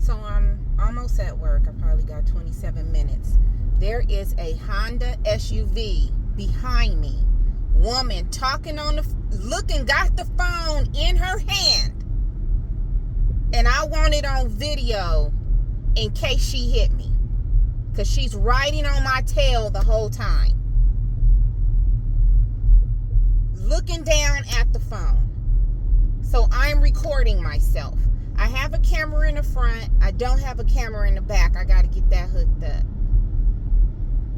So I'm almost at work. I probably got 27 minutes. There is a Honda SUV behind me. Woman talking on the, got the phone in her hand. And I want it on video in case she hit me. Because she's riding on my tail the whole time. Looking down at the phone. So I'm recording myself. I have a camera in the front. I don't have a camera in the back. I got to get that hooked up.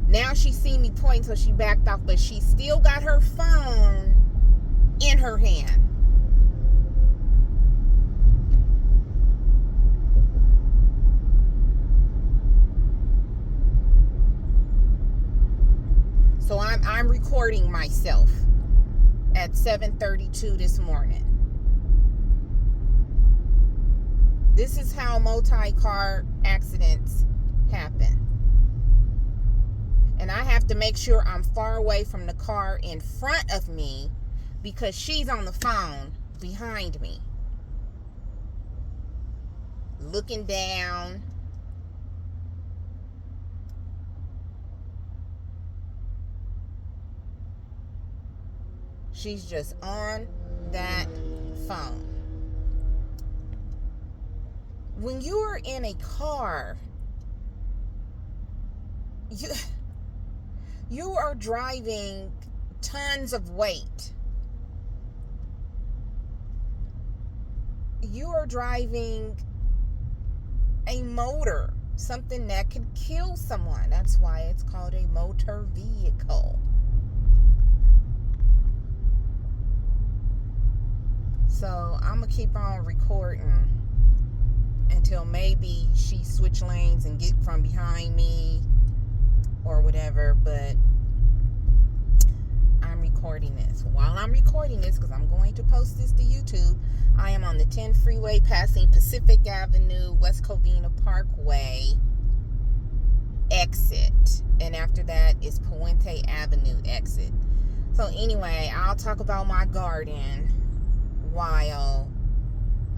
Now she seen me point, so she backed off, but she still got her phone in her hand. So I'm recording myself at 7:32 this morning. This is how multi-car accidents happen. And I have to make sure I'm far away from the car in front of me because she's on the phone behind me. Looking down. She's just on that phone. When you are in a car, you are driving tons of weight. You are driving a motor, something that could kill someone. That's why it's called a motor vehicle. So I'm going to keep on recording until maybe she switch lanes and get from behind me or whatever, but I'm recording this. While I'm recording this, because I'm going to post this to YouTube, I am on the 10 freeway passing Pacific Avenue, West Covina Parkway exit. And after that is Puente Avenue exit. So anyway, I'll talk about my garden while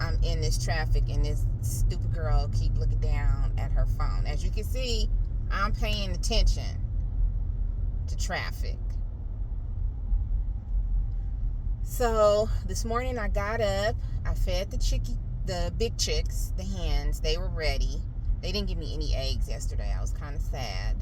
I'm in this traffic and this stupid girl keep looking down at her phone. As you can see, I'm paying attention to traffic. So this morning I got up, I fed the big chicks, the hens. They were ready. They didn't give me any eggs yesterday. I was kind of sad.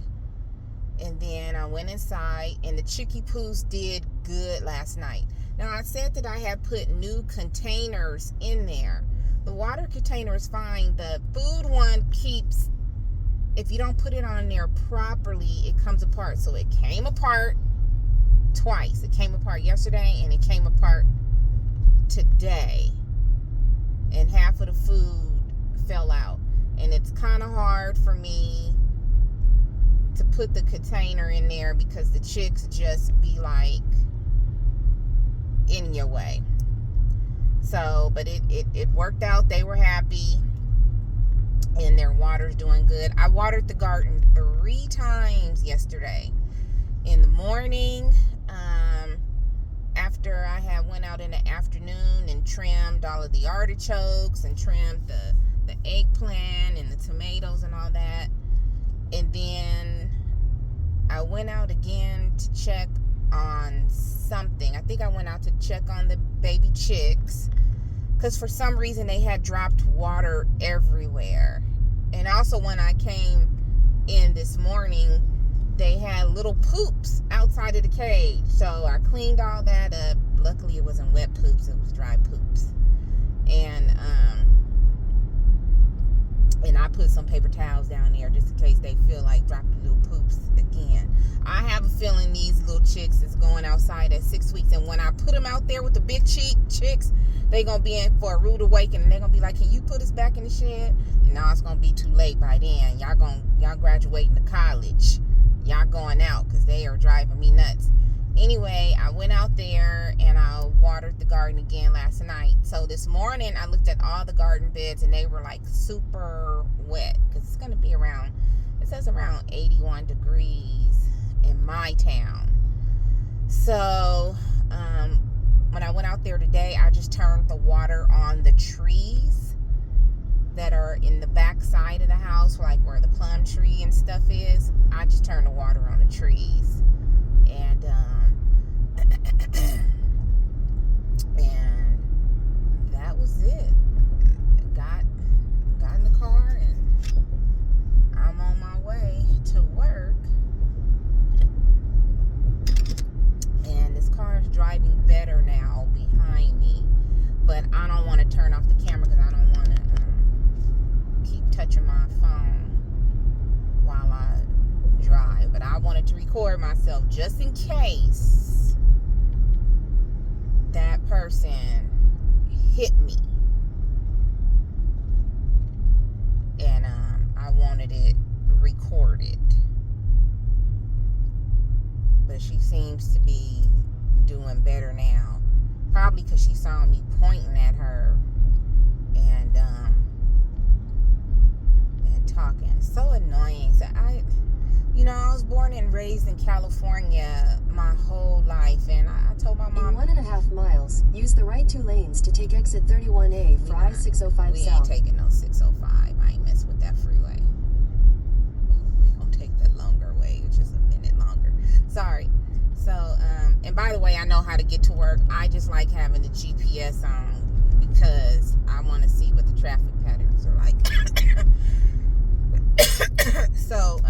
And then I went inside, and the chickie poos did good last night. Now, I said that I had put new containers in there. The water container is fine. The food one keeps, if you don't put it on there properly, it comes apart. So it came apart twice. It came apart yesterday, and it came apart today. And half of the food fell out. And it's kind of hard for me to put the container in there because the chicks just be like in your way. So, but it worked out. They were happy and their water's doing good. I watered the garden 3 times yesterday. In the morning, after I had went out in the afternoon and trimmed all of the artichokes and trimmed the eggplant and the tomatoes and all that. And then I went out again to check on something. I think I went out to check on the baby chicks because for some reason they had dropped water everywhere. And also when I came in this morning, they had little poops outside of the cage. So I cleaned all that up. Luckily it wasn't wet poops, it was dry poops. And I put some paper towels down there just in case they feel like dropping little poops again. I have a feeling these little chicks is going outside at 6 weeks. And when I put them out there with the big chicks, they going to be in for a rude awakening. They're going to be like, can you put us back in the shed? And now it's going to be too late by then. Y'all graduating to college. Y'all going out because they are driving me nuts. Anyway, I went out there and I watered the garden again last night. So this morning I looked at all the garden beds and they were like super wet because it's going to be around, it says around 81 degrees in my town. So when I went out there today, I just turned the water on the trees that are car in the back side of the house, like where the plum tree and stuff is. I just turn the water on the trees. And and that was it. Got in the car and I'm on my way to work. And this car is driving better now behind me. But I don't want to turn off the camera because I don't want to keep touching my phone while I drive. But I wanted to record myself just in case that person hit me. And I wanted it recorded. But she seems to be doing better now. Probably because she saw me pointing at her and talking. So annoying. So I was born and raised in California my whole life, and I told my mom. In 1.5 miles, use the right 2 lanes to take exit 31A for I-605 we South. ain't taking no 605. I ain't messing with that freeway. We gonna take the longer way, which is a minute longer. Sorry. So, and by the way, I know how to get to work. I just like having the GPS on because I want to see what the traffic patterns are like. So,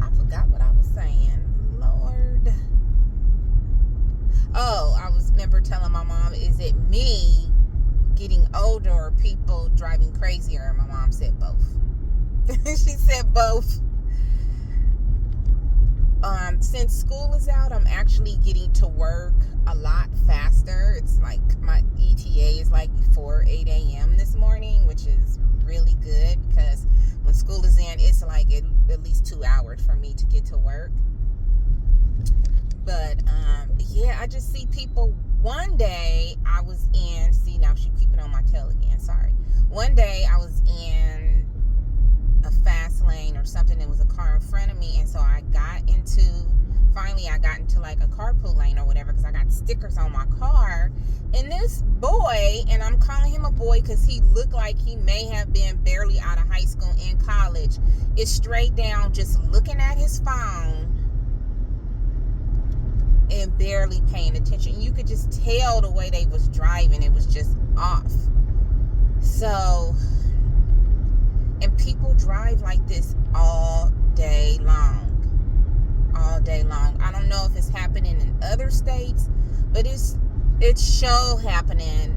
I forgot what I was saying. Lord. Oh, I was never telling my mom, is it me getting older or people driving crazier? And my mom said both. She said both. Since school is out, I'm actually getting to work a lot faster. It's like my ETA is like before 8 a.m. this morning, which is really good because when school is in, it's like at least 2 hours for me to get to work. But yeah, I just see people. One day I was in, see now she's keeping on my tail again, sorry. One day I was in a fast lane or something. There was a car in front of me, and so finally I got into like a carpool lane or whatever because I got stickers on my car. And this boy, and I'm calling him a boy because he looked like he may have been barely out of high school and college, is straight down just looking at his phone and barely paying attention. You could just tell the way they was driving, it was just off. So, and people drive like this all day long. All day long. I don't know if it's happening in other states, but it's sure happening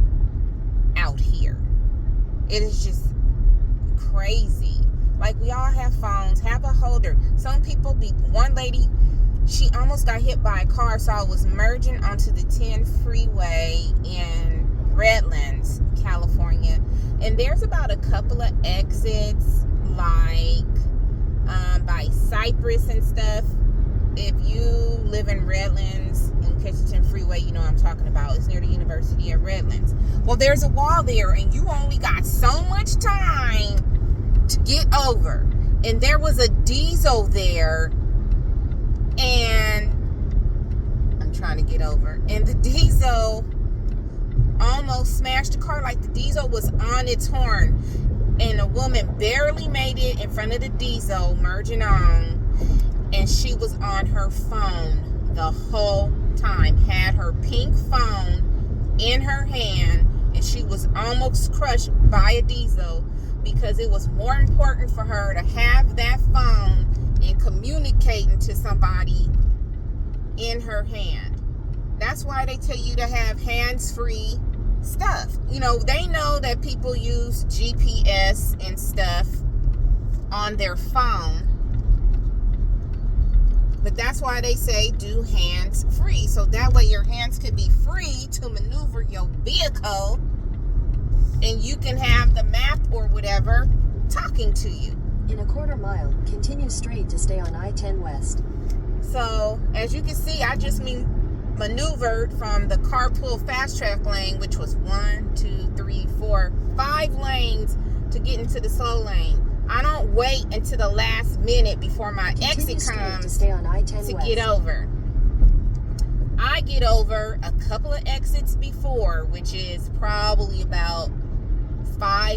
out here. It is just crazy. Like, we all have phones. Have a holder. Some people one lady, she almost got hit by a car, so I was merging onto the 10 freeway in Redlands, California. And there's about a couple of exits, like by Cypress and stuff. If you live in Redlands and Kitchener Freeway, you know what I'm talking about. It's near the University of Redlands. Well, there's a wall there, and you only got so much time to get over. And there was a diesel there, and I'm trying to get over. And the diesel almost smashed the car. Like, the diesel was on its horn. And a woman barely made it in front of the diesel, merging on. And she was on her phone the whole time. Had her pink phone in her hand. And she was almost crushed by a diesel because it was more important for her to have that phone and communicating to somebody in her hand. That's why they tell you to have hands-free stuff. You know, they know that people use GPS and stuff on their phone. But that's why they say do hands free. So that way your hands can be free to maneuver your vehicle. And you can have the map or whatever talking to you. In a 1/4 mile, continue straight to stay on I-10 West. So, as you can see, I just maneuvered from the carpool fast track lane, which was 1, 2, 3, 4, 5 lanes to get into the slow lane. I don't wait until the last minute before my exit comes to stay on I-10 to West. get over. I get over a couple of exits before, which is probably about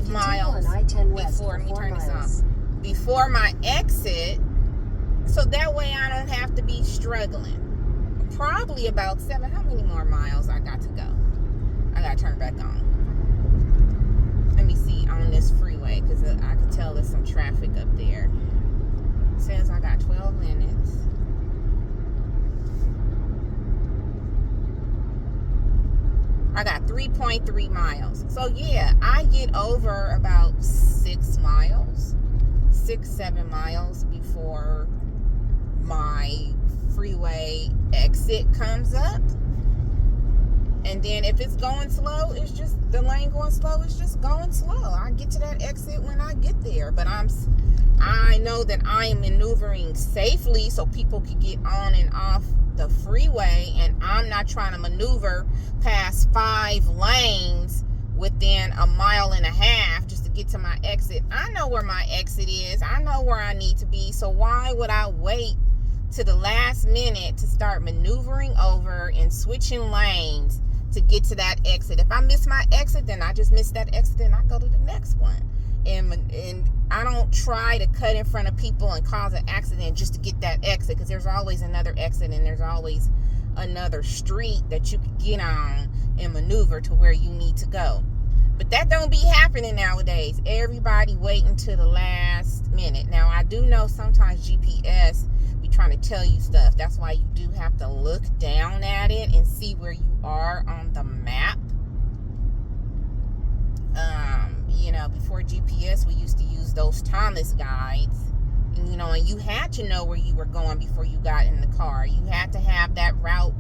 Continue miles on I-10 West before, for let me 4 turn this miles. on, before my exit, so that way I don't have to be struggling. Probably about 7, how many more miles I got to go? I gotta turn back on. Let me see on this freeway, because I could tell there's some traffic up there. It says I got 12 minutes. I got 3.3 miles. So yeah, I get over about 6 miles, 7 miles before my freeway exit comes up. And then if it's going slow, it's just the lane going slow, it's just going slow. I get to that exit when I get there. But I know that I am maneuvering safely so people can get on and off the freeway, and I'm not trying to maneuver past 5 lanes within a mile and a half just to get to my exit. I know where my exit is. I know where I need to be. So why would I wait to the last minute to start maneuvering over and switching lanes to get to that exit? If I miss my exit, then I just miss that exit and I go to the next one. And I don't try to cut in front of people and cause an accident just to get that exit, because there's always another exit and there's always another street that you can get on and maneuver to where you need to go. But that don't be happening nowadays. Everybody waiting to the last minute. Now, I do know sometimes GPS be trying to tell you stuff. That's why you do have to look down at it and see where you are on the map. Before GPS, we used to use those Thomas guides. And, and you had to know where you were going before you got in the car. You had to have that route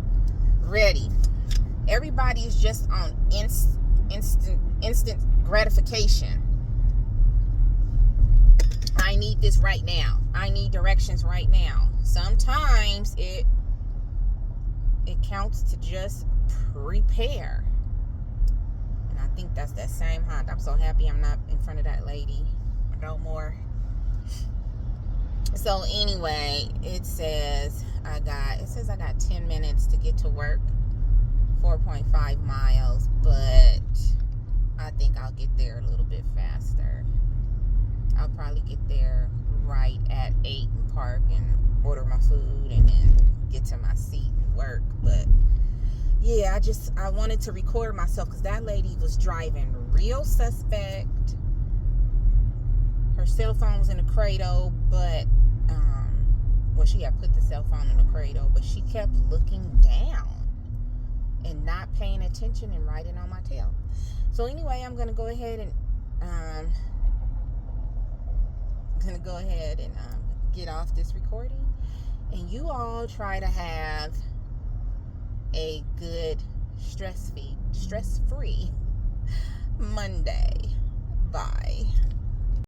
ready. Everybody is just on instant gratification. I need this right now. I need directions right now. Sometimes it counts to just prepare. And I think that's that same Honda. I'm so happy I'm not in front of that lady no more. So anyway, it says I got 10 minutes to get to work, 4.5 miles, but I think I'll get there a little bit faster. I'll probably get there right at 8 and park and order my food and then get to my seat and work. But yeah, I wanted to record myself because that lady was driving real suspect. Her cell phone was in the cradle, but she had put the cell phone in the cradle, but she kept looking down and not paying attention and riding on my tail. So anyway, I'm gonna go ahead and get off this recording, and you all try to have a good stress-free Monday. Bye.